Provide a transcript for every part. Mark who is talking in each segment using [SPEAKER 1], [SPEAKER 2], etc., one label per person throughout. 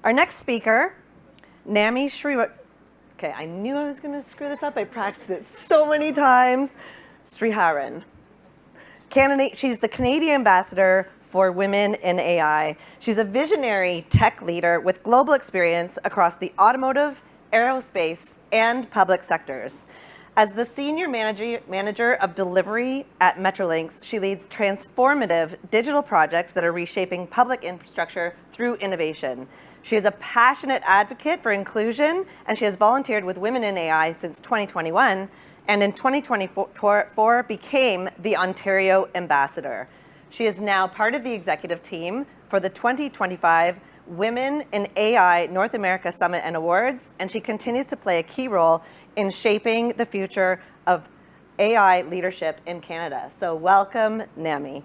[SPEAKER 1] Our next speaker, Nami okay, I knew I was going to screw this up. I practiced it so many times. Sriharan. She's the Canadian ambassador for Women in AI. She's a visionary tech leader with global experience across the automotive, aerospace, and public sectors. As the senior manager of delivery at Metrolinx, she leads transformative digital projects that are reshaping public infrastructure through innovation. She is a passionate advocate for inclusion, and she has volunteered with Women in AI since 2021, and in 2024 became the Ontario Ambassador. She is now part of the executive team for the 2025 Women in AI North America Summit and Awards, and she continues to play a key role in shaping the future of AI leadership in Canada. So welcome, Nami.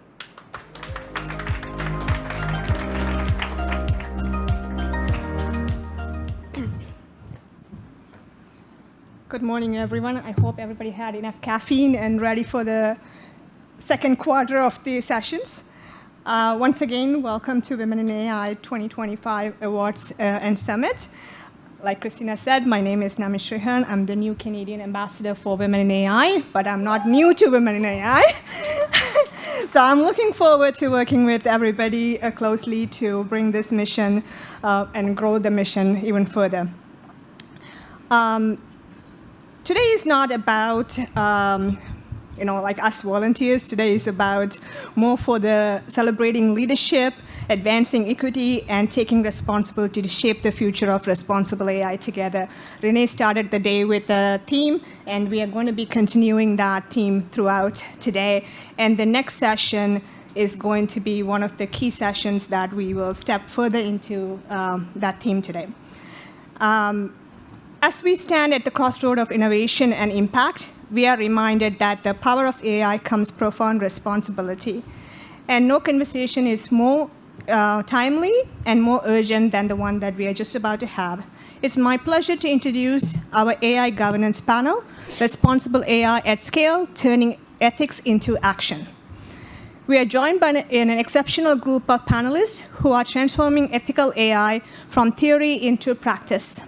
[SPEAKER 2] Good morning, everyone. I hope everybody had enough caffeine and ready for the second quarter of the sessions. Once again, welcome to Women in AI 2025 Awards and Summit. Like Christina said, my name is Nami Sriharan. I'm the new Canadian Ambassador for Women in AI, but I'm not new to Women in AI. So I'm looking forward to working with everybody closely to bring this mission and grow the mission even further. Today is not about, like us volunteers. Today is about more for the celebrating leadership, advancing equity, and taking responsibility to shape the future of responsible AI together. Renee started the day with a theme, and we are going to be continuing that theme throughout today. And the next session is going to be one of the key sessions that we will step further into that theme today. As we stand at the crossroad of innovation and impact, we are reminded that the power of AI comes profound responsibility. And no conversation is more timely and more urgent than the one that we are just about to have. It's my pleasure to introduce our AI governance panel, Responsible AI at Scale, Turning Ethics into Action. We are joined by an exceptional group of panelists who are transforming ethical AI from theory into practice.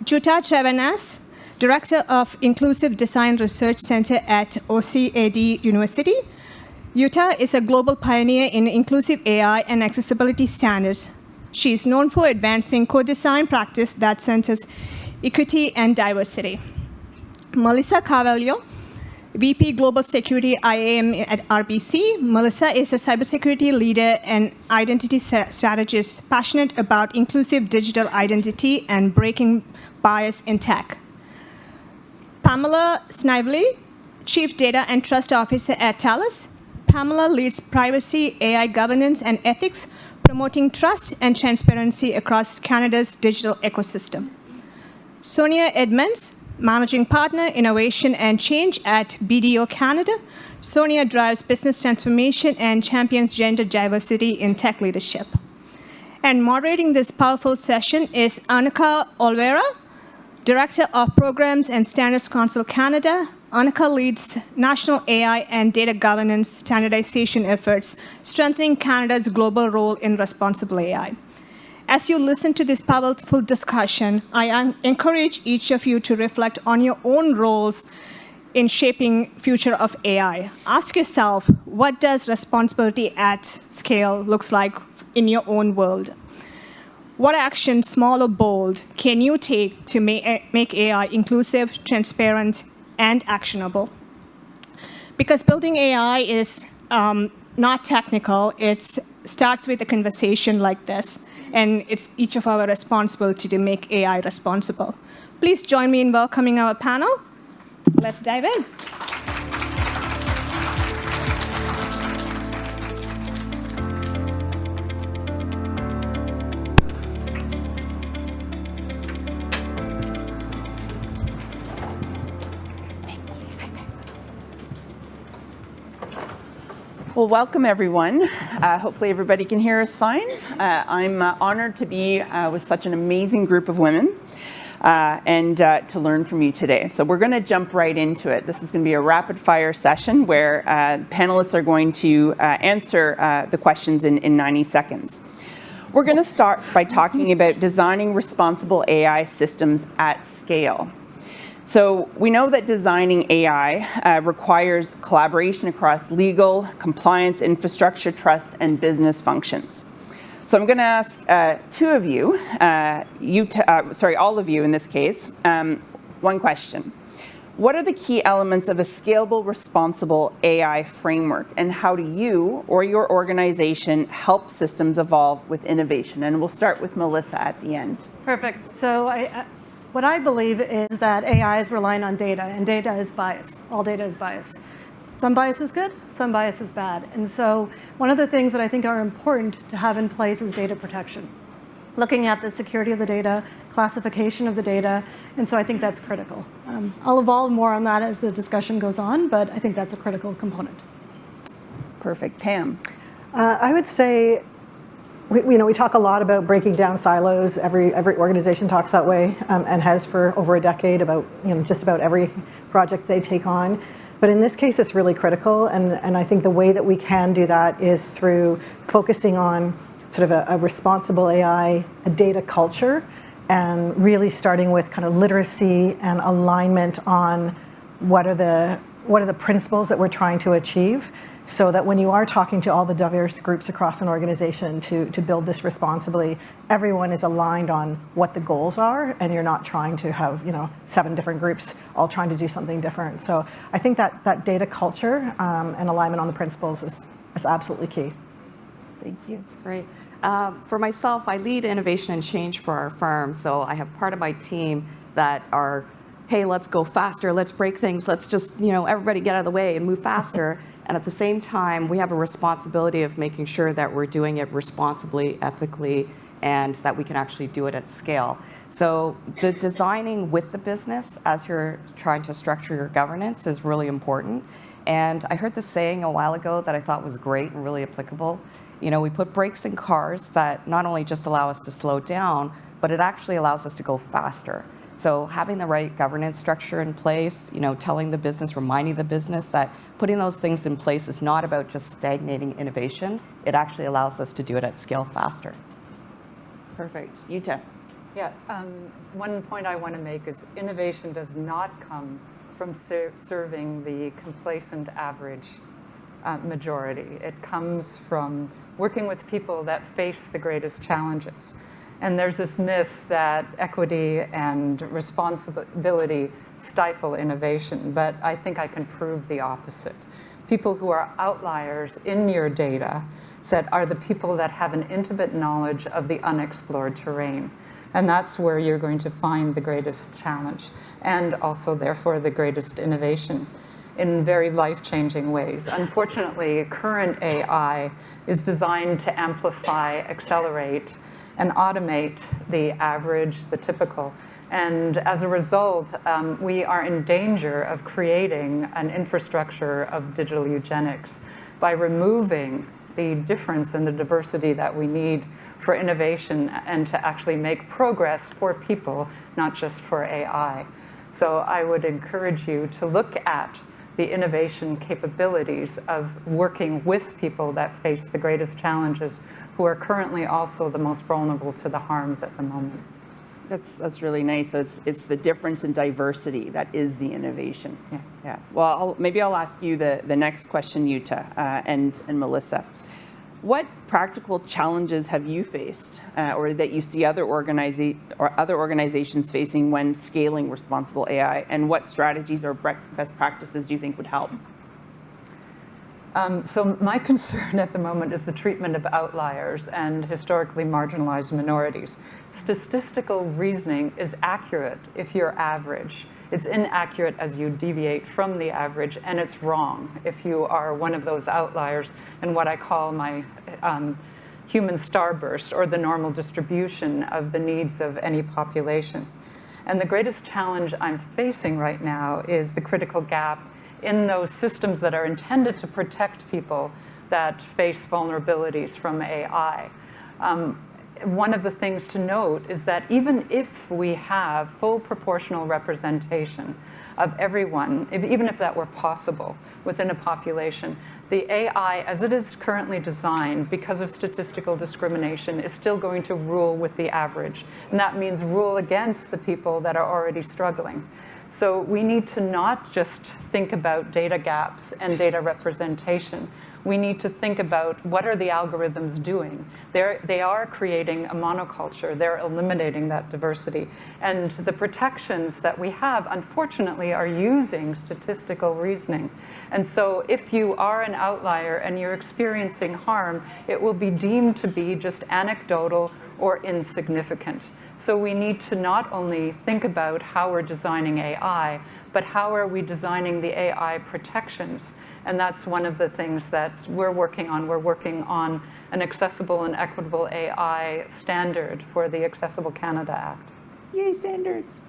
[SPEAKER 2] Jutta Treviranus, Director of Inclusive Design Research Center at OCAD University. Jutta is a global pioneer in inclusive AI and accessibility standards. She is known for advancing co-design practice that centers equity and diversity. Melissa Carvalho, VP Global Security IAM at RBC. Melissa is a cybersecurity leader and identity strategist passionate about inclusive digital identity and breaking bias in tech. Pamela Snively, Chief Data and Trust Officer at TELUS. Pamela leads privacy, AI governance, and ethics, promoting trust and transparency across Canada's digital ecosystem. Sonia Edmonds, Managing Partner, Innovation and Change at BDO Canada. Sonia drives business transformation and champions gender diversity in tech leadership. And moderating this powerful session is Anneke Olvera, Director of Programs and Standards Council Canada. Anneke leads national AI and data governance standardization efforts, strengthening Canada's global role in responsible AI. As you listen to this powerful discussion, I encourage each of you to reflect on your own roles in shaping future of AI. Ask yourself, what does responsibility at scale looks like in your own world? What action, small or bold, can you take to make AI inclusive, transparent, and actionable? Because building AI is not technical. It starts with a conversation like this, and it's each of our responsibility to make AI responsible. Please join me in welcoming our panel. Let's dive in.
[SPEAKER 3] Well, welcome everyone. Hopefully everybody can hear us fine. I'm honored to be with such an amazing group of women and to learn from you today. So we're going to jump right into it. This is going to be a rapid fire session where panelists are going to answer the questions in 90 seconds. We're going to start by talking about designing responsible AI systems at scale. So we know that designing AI requires collaboration across legal, compliance, infrastructure, trust, and business functions. So I'm going to ask two of you, all of you in this case, one question. What are the key elements of a scalable, responsible AI framework, and how do you or your organization help systems evolve with innovation? And we'll start with Melissa at the end.
[SPEAKER 4] Perfect. So what I believe is that AI is relying on data, and data is bias. All data is bias. Some bias is good, some bias is bad. And so one of the things that I think are important to have in place is data protection. Looking at the security of the data, classification of the data, and so I think that's critical. I'll evolve more on that as the discussion goes on, but I think that's a critical component.
[SPEAKER 3] Perfect. Pam?
[SPEAKER 5] I would say, we talk a lot about breaking down silos. Every organization talks that way, and has for over a decade about just about every project they take on. But in this case, it's really critical, and I think the way that we can do that is through focusing on sort of a responsible AI, a data culture, and really starting with kind of literacy and alignment on what are the principles that we're trying to achieve, so that when you are talking to all the diverse groups across an organization to build this responsibly, everyone is aligned on what the goals are, and you're not trying to have 7 different groups all trying to do something different. So I think that data culture and alignment on the principles is absolutely key.
[SPEAKER 3] Thank you.
[SPEAKER 6] That's great. For myself, I lead innovation and change for our firm, so I have part of my team that are, hey, let's go faster, let's break things, let's just, everybody get out of the way and move faster. And at the same time, we have a responsibility of making sure that we're doing it responsibly, ethically, and that we can actually do it at scale. So the designing with the business as you're trying to structure your governance is really important. And I heard this saying a while ago that I thought was great and really applicable. We put brakes in cars that not only just allow us to slow down, but it actually allows us to go faster. So having the right governance structure in place, telling the business, reminding the business that putting those things in place is not about just stagnating innovation. It actually allows us to do it at scale faster.
[SPEAKER 3] Perfect. Jutta?
[SPEAKER 7] Yeah, one point I want to make is innovation does not come from serving the complacent average majority. It comes from working with people that face the greatest challenges. And there's this myth that equity and responsibility stifle innovation, but I think I can prove the opposite. People who are outliers in your data set are the people that have an intimate knowledge of the unexplored terrain. And that's where you're going to find the greatest challenge, and also, therefore, the greatest innovation in very life-changing ways. Unfortunately, current AI is designed to amplify, accelerate, and automate the average, the typical. And as a result, we are in danger of creating an infrastructure of digital eugenics by removing the difference and the diversity that we need for innovation and to actually make progress for people, not just for AI. So I would encourage you to look at the innovation capabilities of working with people that face the greatest challenges, who are currently also the most vulnerable to the harms at the moment.
[SPEAKER 3] That's really nice. So it's the difference in diversity that is the innovation.
[SPEAKER 7] Yes.
[SPEAKER 3] Yeah. Well, maybe I'll ask you the next question, Jutta, and Melissa. What practical challenges have you faced, or that you see other organizations facing when scaling responsible AI, and what strategies or best practices do you think would help?
[SPEAKER 7] So my concern at the moment is the treatment of outliers and historically marginalized minorities. Statistical reasoning is accurate if you're average. It's inaccurate as you deviate from the average, and it's wrong if you are one of those outliers and what I call my human starburst, or the normal distribution of the needs of any population. And the greatest challenge I'm facing right now is the critical gap in those systems that are intended to protect people that face vulnerabilities from AI. one of the things to note is that even if we have full proportional representation of everyone, even if that were possible within a population, the AI, as it is currently designed, because of statistical discrimination, is still going to rule with the average. And that means rule against the people that are already struggling. So we need to not just think about data gaps and data representation. We need to think about what are the algorithms doing. They are creating a monoculture. They're eliminating that diversity. And the protections that we have, unfortunately, are using statistical reasoning. And so if you are an outlier and you're experiencing harm, it will be deemed to be just anecdotal or insignificant. So we need to not only think about how we're designing AI, but how are we designing the AI protections? And that's one of the things that we're working on. We're working on an accessible and equitable AI standard for the Accessible Canada Act.
[SPEAKER 3] Yay, standards.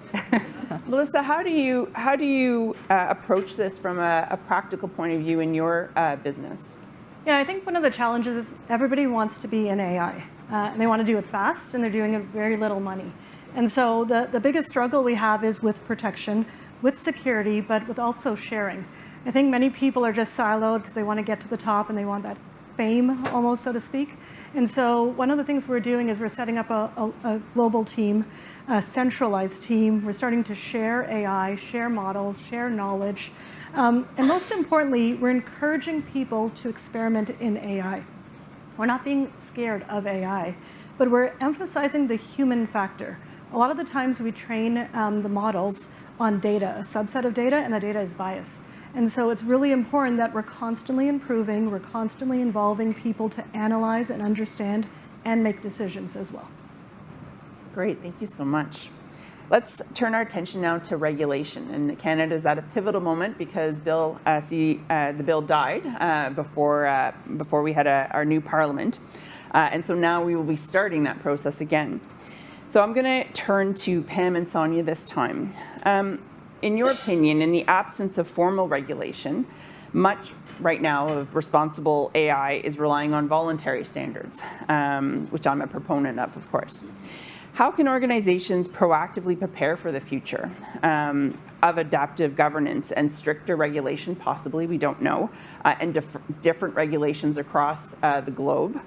[SPEAKER 3] Melissa, how do you approach this from a practical point of view in your business?
[SPEAKER 4] Yeah, I think one of the challenges is everybody wants to be in AI. And they want to do it fast, and they're doing it very little money. And so the biggest struggle we have is with protection, with security, but with also sharing. I think many people are just siloed because they want to get to the top and they want that fame, almost, so to speak. And so one of the things we're doing is we're setting up a global team, a centralized team. We're starting to share AI, share models, share knowledge. And most importantly, we're encouraging people to experiment in AI. We're not being scared of AI, but we're emphasizing the human factor. A lot of the times we train the models on data, a subset of data, and the data is biased. And so it's really important that we're constantly improving, we're constantly involving people to analyze and understand and make decisions as well.
[SPEAKER 3] Great, thank you so much. Let's turn our attention now to regulation. And Canada is at a pivotal moment because the bill died before we had our new parliament. And so now we will be starting that process again. So I'm going to turn to Pam and Sonia this time. In your opinion, in the absence of formal regulation, much right now of responsible AI is relying on voluntary standards, which I'm a proponent of course. How can organizations proactively prepare for the future of adaptive governance and stricter regulation, possibly, we don't know, and different regulations across the globe?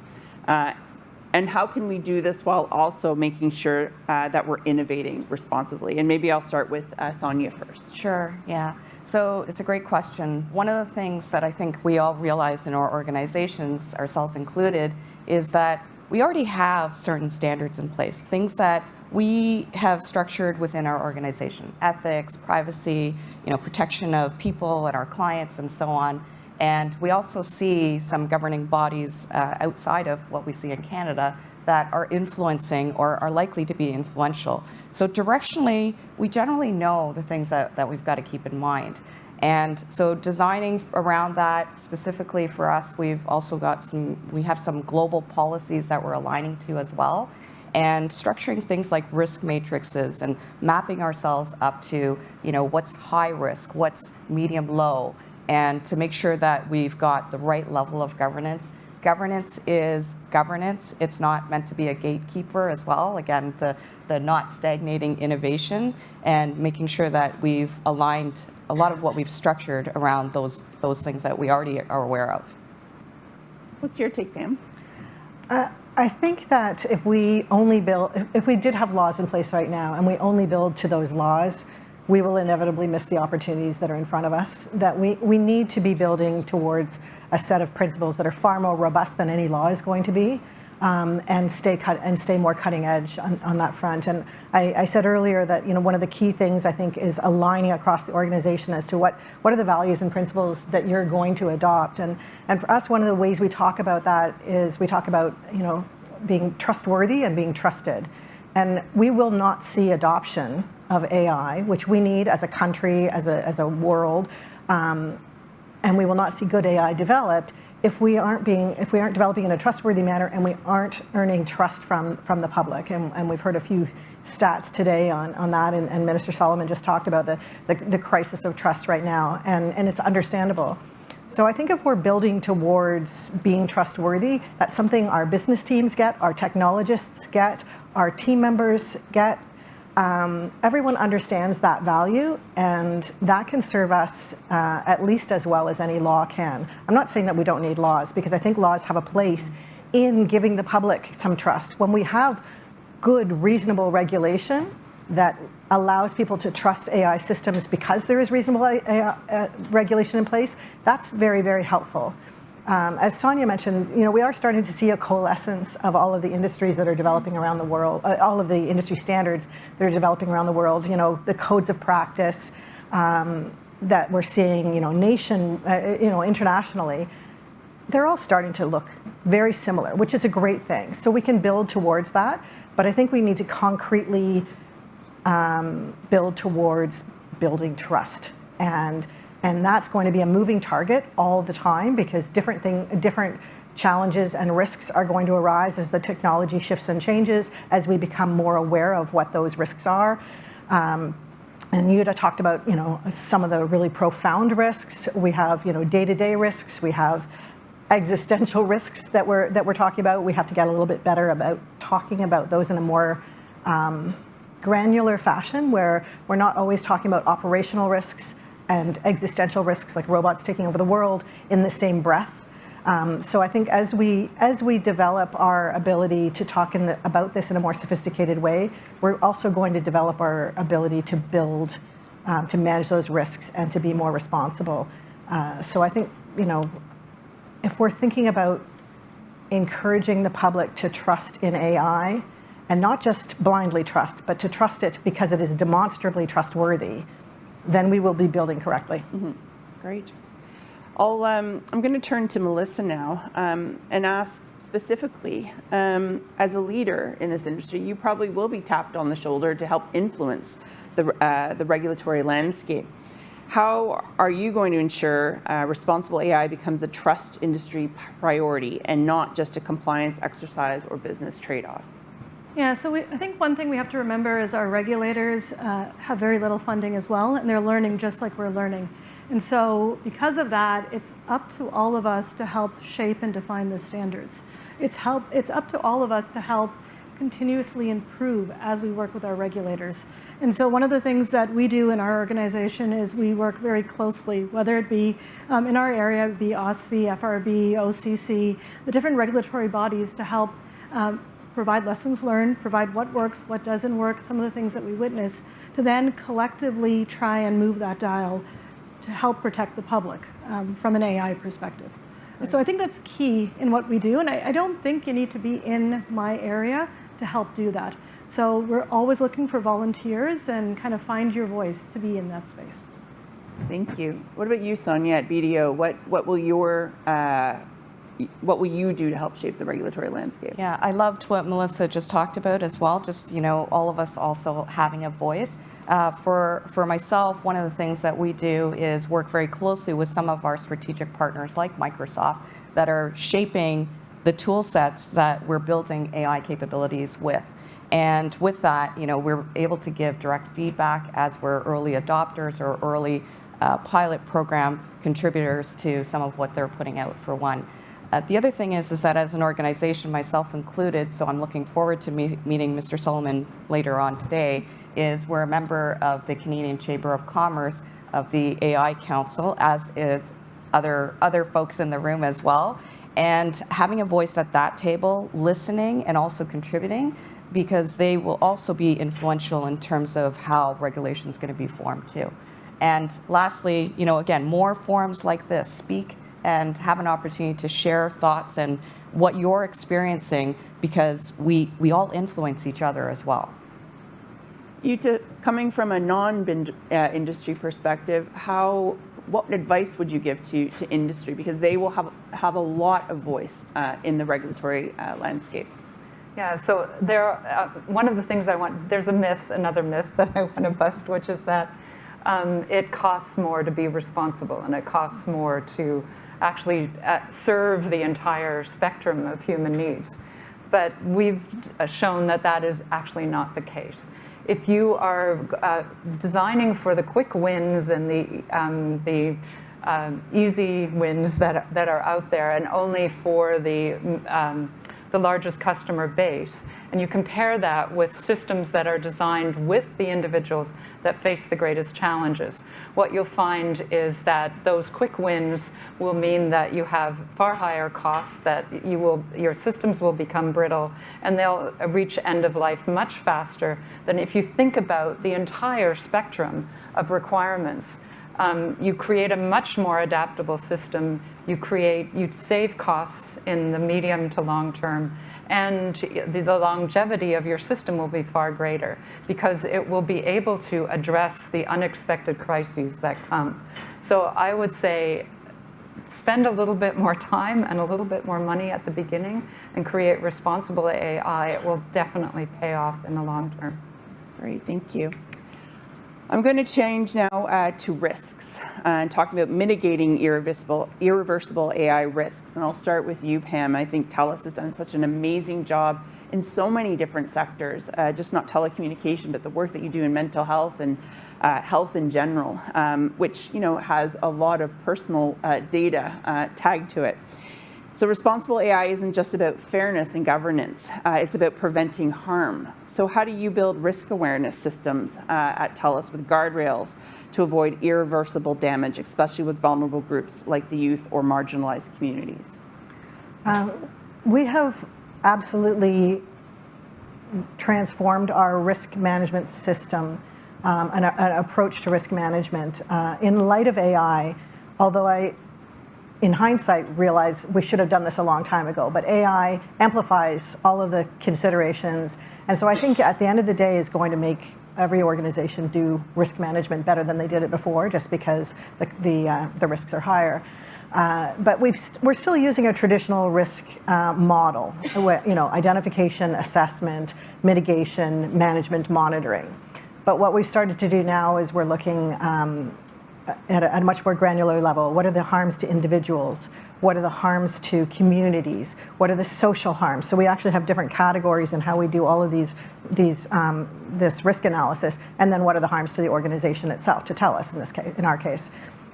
[SPEAKER 3] And how can we do this while also making sure that we're innovating responsibly? And maybe I'll start with Sonia first.
[SPEAKER 6] Sure, yeah. So it's a great question. One of the things that I think we all realize in our organizations, ourselves included, is that we already have certain standards in place, things that we have structured within our organization, ethics, privacy, protection of people and our clients and so on. And we also see some governing bodies outside of what we see in Canada that are influencing or are likely to be influential. So directionally, we generally know the things that we've got to keep in mind. And so designing around that specifically for us, we've also got we have some global policies that we're aligning to as well. And structuring things like risk matrices and mapping ourselves up to, what's high risk, what's medium low, and to make sure that we've got the right level of governance. Governance is governance. It's not meant to be a gatekeeper as well. Again, the not stagnating innovation and making sure that we've aligned a lot of what we've structured around those things that we already are aware of.
[SPEAKER 3] What's your take, Pam?
[SPEAKER 5] I think that if we did have laws in place right now and we only build to those laws, we will inevitably miss the opportunities that are in front of us. That we need to be building towards a set of principles that are far more robust than any law is going to be, and stay more cutting edge on that front. And I said earlier that one of the key things I think is aligning across the organization as to what are the values and principles that you're going to adopt. And for us, one of the ways we talk about that is we talk about being trustworthy and being trusted. And we will not see adoption of AI, which we need as a country, as a world, and we will not see good AI developed if we aren't developing in a trustworthy manner and we aren't earning trust from the public. And we've heard a few stats today on that, and Minister Solomon just talked about the crisis of trust right now, and it's understandable. So I think if we're building towards being trustworthy, that's something our business teams get, our technologists get, our team members get. Everyone understands that value, and that can serve us at least as well as any law can. I'm not saying that we don't need laws, because I think laws have a place in giving the public some trust. When we have good, reasonable regulation that allows people to trust AI systems because there is reasonable regulation in place, that's very, very helpful. As Sonia mentioned, we are starting to see a coalescence of all of the industries that are developing around the world, all of the industry standards that are developing around the world. The codes of practice that we're seeing, internationally, they're all starting to look very similar, which is a great thing. So we can build towards that, but I think we need to concretely build towards building trust, and that's going to be a moving target all the time, because different challenges and risks are going to arise as the technology shifts and changes, as we become more aware of what those risks are. And Jutta talked about some of the really profound risks. We have day-to-day risks. We have existential risks that we're talking about. We have to get a little bit better about talking about those in a more granular fashion, where we're not always talking about operational risks and existential risks like robots taking over the world in the same breath. So I think as we develop our ability to talk about this in a more sophisticated way, we're also going to develop our ability to build, to manage those risks and to be more responsible. So I think, if we're thinking about encouraging the public to trust in AI, and not just blindly trust, but to trust it because it is demonstrably trustworthy, then we will be building correctly.
[SPEAKER 3] Mm-hmm. Great. I'm going to turn to Melissa now and ask specifically, as a leader in this industry, you probably will be tapped on the shoulder to help influence the regulatory landscape. How are you going to ensure responsible AI becomes a trust industry priority and not just a compliance exercise or business trade-off?
[SPEAKER 4] Yeah, so I think one thing we have to remember is our regulators have very little funding as well, and they're learning just like we're learning. And so because of that, it's up to all of us to help shape and define the standards. It's up to all of us to help continuously improve as we work with our regulators. And so one of the things that we do in our organization is we work very closely, whether it be in our area, it would be OSFI, FRB, OCC, the different regulatory bodies, to help provide lessons learned, provide what works, what doesn't work, some of the things that we witness, to then collectively try and move that dial to help protect the public from an AI perspective. Right. So I think that's key in what we do, and I don't think you need to be in my area to help do that. So we're always looking for volunteers and kind of find your voice to be in that space.
[SPEAKER 3] Thank you. What about you, Sonia, at BDO? What will you do to help shape the regulatory landscape?
[SPEAKER 6] Yeah, I loved what Melissa just talked about as well, just, all of us also having a voice. For myself, one of the things that we do is work very closely with some of our strategic partners like Microsoft that are shaping the tool sets that we're building AI capabilities with. And with that, we're able to give direct feedback as we're early adopters or early pilot program contributors to some of what they're putting out, for one. The other thing is that as an organization, myself included, so I'm looking forward to meeting Mr. Solomon later on today, is we're a member of the Canadian Chamber of Commerce of the AI Council, as is other folks in the room as well. And having a voice at that table, listening and also contributing, because they will also be influential in terms of how regulation is going to be formed too. And lastly, again, more forums like this, speak and have an opportunity to share thoughts and what you're experiencing, because we all influence each other as well.
[SPEAKER 3] Jutta, coming from a non-industry perspective, what advice would you give to industry? Because they will have a lot of voice in the regulatory landscape.
[SPEAKER 7] Yeah, so one of the things there's another myth that I want to bust, which is that it costs more to be responsible, and it costs more to actually serve the entire spectrum of human needs. But we've shown that that is actually not the case. If you are designing for the quick wins and the easy wins that are out there, and only for the largest customer base. And you compare that with systems that are designed with the individuals that face the greatest challenges. What you'll find is that those quick wins will mean that you have far higher costs, that your systems will become brittle, and they'll reach end of life much faster than if you think about the entire spectrum of requirements. You create a much more adaptable system. You save costs in the medium to long term, and the longevity of your system will be far greater because it will be able to address the unexpected crises that come. So I would say spend a little bit more time and a little bit more money at the beginning and create responsible AI. It will definitely pay off in the long term.
[SPEAKER 3] Great, thank you. I'm going to change now to risks and talk about mitigating irreversible AI risks. And I'll start with you, Pam. I think TELUS has done such an amazing job in so many different sectors, just not telecommunication, but the work that you do in mental health and health in general, which has a lot of personal data tagged to it. So responsible AI isn't just about fairness and governance, it's about preventing harm. So how do you build risk awareness systems at TELUS with guardrails to avoid irreversible damage, especially with vulnerable groups like the youth or marginalized communities?
[SPEAKER 5] We have absolutely transformed our risk management system, an approach to risk management. In light of AI, although I in hindsight, realize we should have done this a long time ago, but AI amplifies all of the considerations. And so I think at the end of the day is going to make every organization do risk management better than they did it before, just because the risks are higher. But we're still using a traditional risk model, identification, assessment, mitigation, management, monitoring. But what we've started to do now is we're looking at a much more granular level. What are the harms to individuals? What are the harms to communities? What are the social harms? So we actually have different categories in how we do all of this risk analysis. And then what are the harms to the organization itself, to TELUS in our case.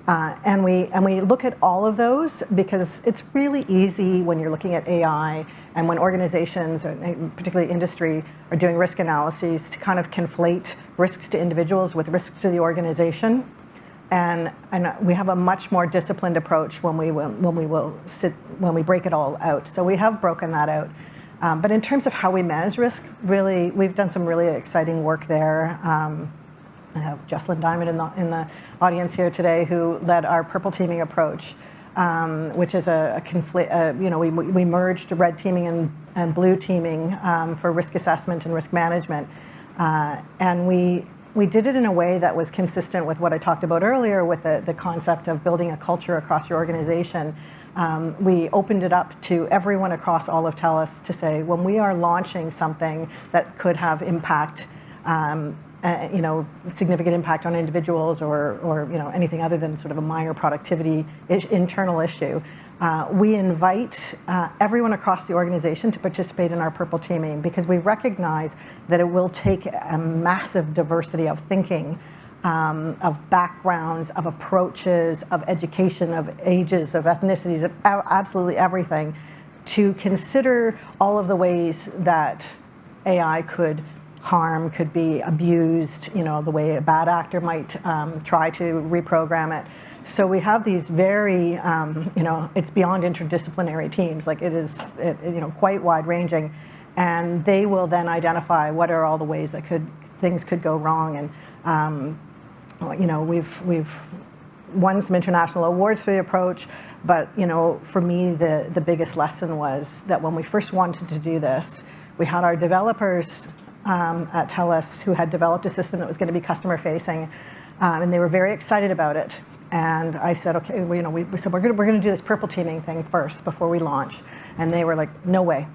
[SPEAKER 5] And we look at all of those because it's really easy when you're looking at AI and when organizations, particularly industry, are doing risk analyses to kind of conflate risks to individuals with risks to the organization. And we have a much more disciplined approach when we break it all out. So we have broken that out. But in terms of how we manage risk, really, we've done some really exciting work there. I have Jocelyn Diamond in the audience here today, who led our purple teaming approach, which is we merged red teaming and blue teaming for risk assessment and risk management, and we did it in a way that was consistent with what I talked about earlier with the concept of building a culture across your organization. We opened it up to everyone across all of TELUS to say, when we are launching something that could have impact, significant impact on individuals or anything other than sort of a minor productivity internal issue, we invite everyone across the organization to participate in our purple teaming because we recognize that it will take a massive diversity of thinking, of backgrounds, of approaches, of education, of ages, of ethnicities, of absolutely everything, to consider all of the ways that AI could harm, could be abused, the way a bad actor might try to reprogram it. So we have these very, it's beyond interdisciplinary teams. Like it is, quite wide-ranging, and they will then identify what are all the ways that things could go wrong. And we've won some international awards for the approach. But for me, the biggest lesson was that when we first wanted to do this, we had our developers at TELUS who had developed a system that was going to be customer-facing, and they were very excited about it. And I said, okay, we said we're going to do this purple teaming thing first before we launch. And they were like, no way,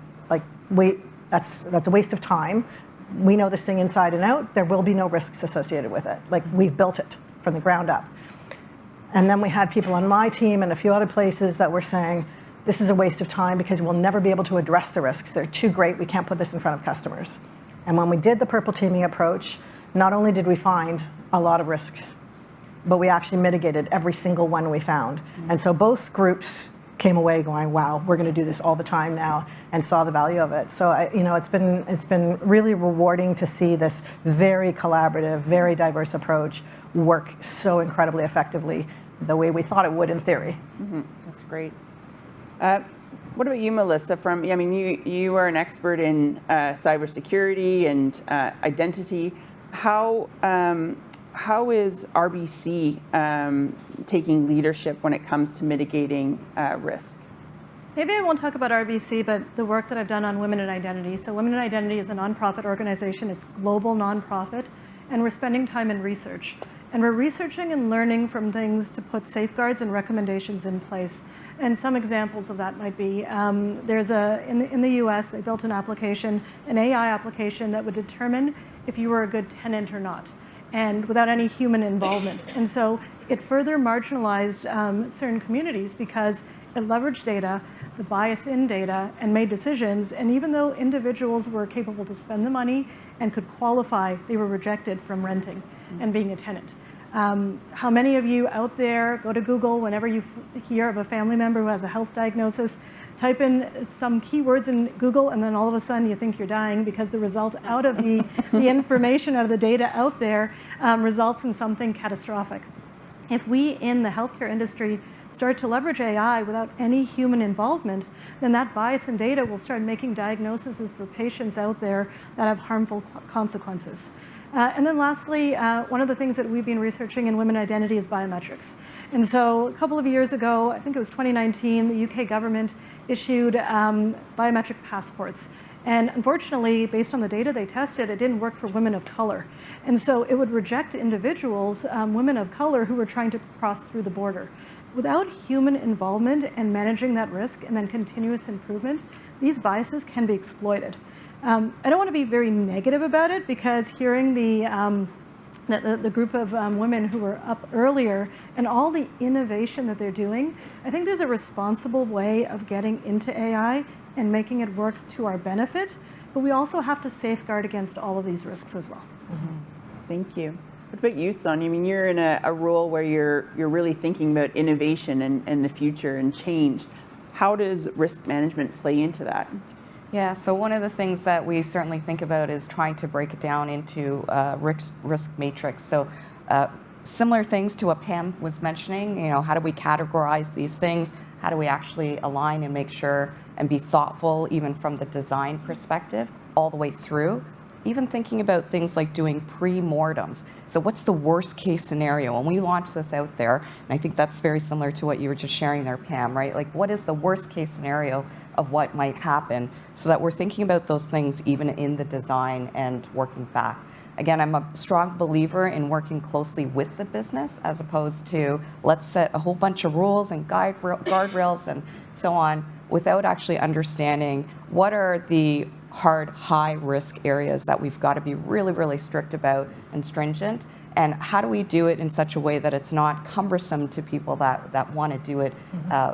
[SPEAKER 5] that's a waste of time. We know this thing inside and out. There will be no risks associated with it. Like, we've built it from the ground up. And then we had people on my team and a few other places that were saying, this is a waste of time because we'll never be able to address the risks. They're too great. We can't put this in front of customers. And when we did the purple teaming approach, not only did we find a lot of risks, but we actually mitigated every single one we found. And so both groups came away going, wow, we're going to do this all the time now, and saw the value of it. So it's been really rewarding to see this very collaborative, very diverse approach work so incredibly effectively the way we thought it would in theory.
[SPEAKER 3] That's great. What about you, Melissa? You are an expert in cybersecurity and identity. How is RBC taking leadership when it comes to mitigating risk?
[SPEAKER 4] Maybe I won't talk about RBC, but the work that I've done on Women in Identity. So Women in Identity is a nonprofit organization. It's global nonprofit, and we're spending time in research. And we're researching and learning from things to put safeguards and recommendations in place. And some examples of that might be, in the US, they built an application, an AI application that would determine if you were a good tenant or not, and without any human involvement. And so it further marginalized certain communities because it leveraged data, the bias in data, and made decisions. And even though individuals were capable to spend the money and could qualify, they were rejected from renting and being a tenant. How many of you out there go to Google whenever you hear of a family member who has a health diagnosis, type in some keywords in Google, and then all of a sudden you think you're dying because the result out of the information, out of the data out there, results in something catastrophic. If we in the healthcare industry start to leverage AI without any human involvement, then that bias in data will start making diagnoses for patients out there that have harmful consequences. And then lastly, one of the things that we've been researching in women identity is biometrics. And so a couple of years ago, I think it was 2019, the UK government issued biometric passports. And unfortunately, based on the data they tested, it didn't work for women of color. And so it would reject individuals, women of color, who were trying to cross through the border. Without human involvement and managing that risk and then continuous improvement, these biases can be exploited. I don't want to be very negative about it, because hearing the group of women who were up earlier and all the innovation that they're doing, I think there's a responsible way of getting into AI and making it work to our benefit, but we also have to safeguard against all of these risks as well.
[SPEAKER 3] Thank you. What about you, Sonia? I mean, you're in a role where you're really thinking about innovation and the future and change. How does risk management play into that?
[SPEAKER 6] Yeah, so one of the things that we certainly think about is trying to break it down into risk matrix. So similar things to what Pam was mentioning, how do we categorize these things? How do we actually align and make sure and be thoughtful, even from the design perspective, all the way through? Even thinking about things like doing pre-mortems. So what's the worst case scenario? When we launch this out there, and I think that's very similar to what you were just sharing there, Pam, right? Like, what is the worst case scenario of what might happen, so that we're thinking about those things even in the design and working back. Again, I'm a strong believer in working closely with the business, as opposed to let's set a whole bunch of rules and guardrails and so on, without actually understanding what are the hard, high-risk areas that we've got to be really, really strict about and stringent, and how do we do it in such a way that it's not cumbersome to people that want to do it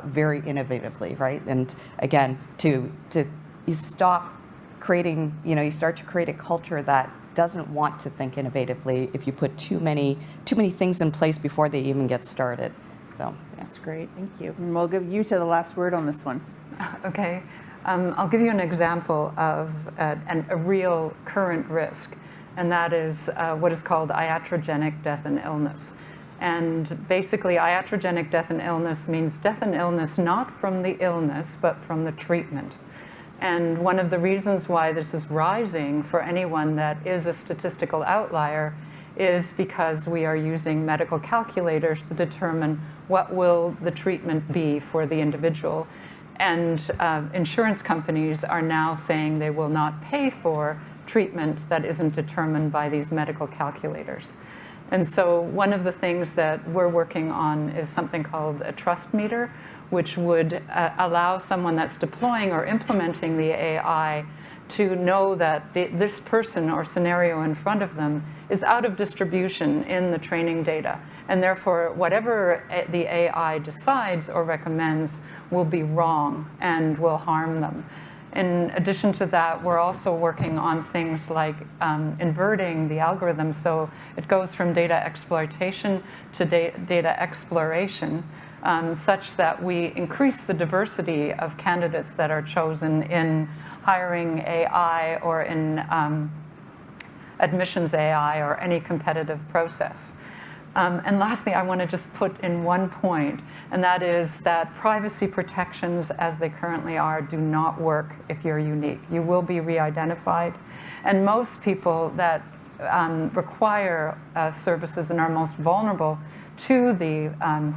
[SPEAKER 6] very innovatively, right? And again, you stop creating, you start to create a culture that doesn't want to think innovatively if you put too many things in place before they even get started. So yeah.
[SPEAKER 3] That's great, thank you. And we'll give Jutta the last word on this one.
[SPEAKER 7] Okay, I'll give you an example of a real current risk, and that is what is called iatrogenic death and illness. And basically, iatrogenic death and illness means death and illness not from the illness, but from the treatment. And one of the reasons why this is rising for anyone that is a statistical outlier is because we are using medical calculators to determine what will the treatment be for the individual. And insurance companies are now saying they will not pay for treatment that isn't determined by these medical calculators. And so one of the things that we're working on is something called a trust meter, which would allow someone that's deploying or implementing the AI to know that this person or scenario in front of them is out of distribution in the training data. And therefore, whatever the AI decides or recommends will be wrong and will harm them. In addition to that, we're also working on things like inverting the algorithm so it goes from data exploitation to data exploration, such that we increase the diversity of candidates that are chosen in hiring AI or in admissions AI or any competitive process. And lastly, I want to just put in one point, and that is that privacy protections as they currently are do not work if you're unique. You will be re-identified. And most people that require services and are most vulnerable to the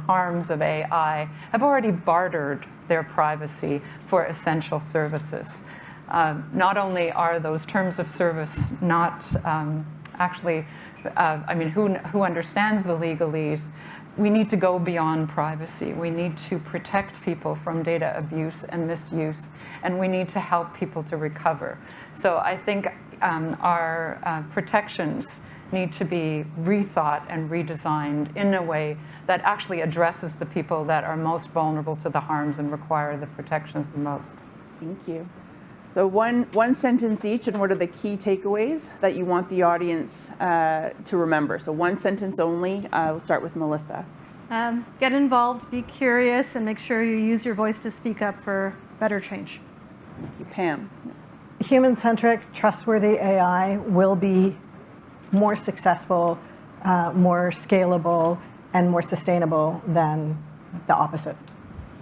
[SPEAKER 7] harms of AI have already bartered their privacy for essential services. Not only are those terms of service not actually, who understands the legalese? We need to go beyond privacy. We need to protect people from data abuse and misuse, and we need to help people to recover. So I think our protections need to be rethought and redesigned in a way that actually addresses the people that are most vulnerable to the harms and require the protections the most.
[SPEAKER 3] Thank you. So one sentence each, and what are the key takeaways that you want the audience to remember? So one sentence only. We'll start with Melissa.
[SPEAKER 4] Get involved, be curious, and make sure you use your voice to speak up for better change.
[SPEAKER 3] Thank you. Pam.
[SPEAKER 5] Human-centric, trustworthy AI will be more successful, more scalable, and more sustainable than the opposite.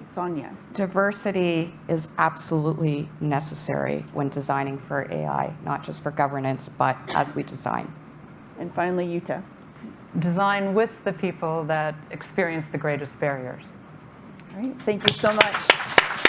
[SPEAKER 3] Sonia.
[SPEAKER 6] Diversity is absolutely necessary when designing for AI, not just for governance, but as we design.
[SPEAKER 3] And finally, Jutta.
[SPEAKER 7] Design with the people that experience the greatest barriers.
[SPEAKER 3] All right. Thank you so much.